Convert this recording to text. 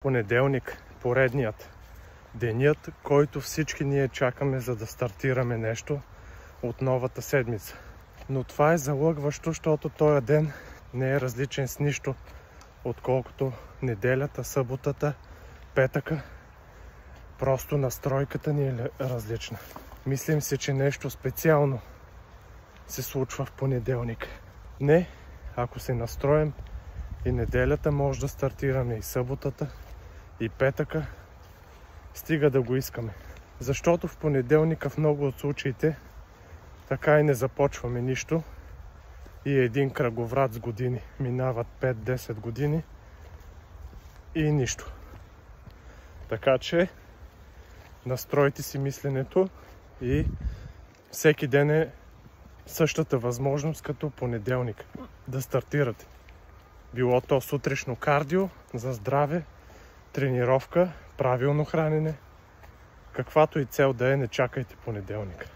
Понеделник, поредният денят, който всички ние чакаме, за да стартираме нещо от новата седмица. Но това е залъгващо, защото този ден не е различен с нищо, отколкото неделята, съботата, петъка. Просто настройката ни е различна. Мислим си, че нещо специално се случва в понеделник. Не, ако се настроим и неделята, може да стартираме и съботата, и петъка, стига да го искаме. Защото в понеделника в много от случаите така и не започваме нищо и един кръговрат с години. Минават 5-10 години и нищо. Така че настройте си мисленето и всеки ден е същата възможност като понеделник да стартирате. Било то сутрешно кардио за здраве, тренировка, правилно хранене, каквато и цел да е, не чакайте понеделник.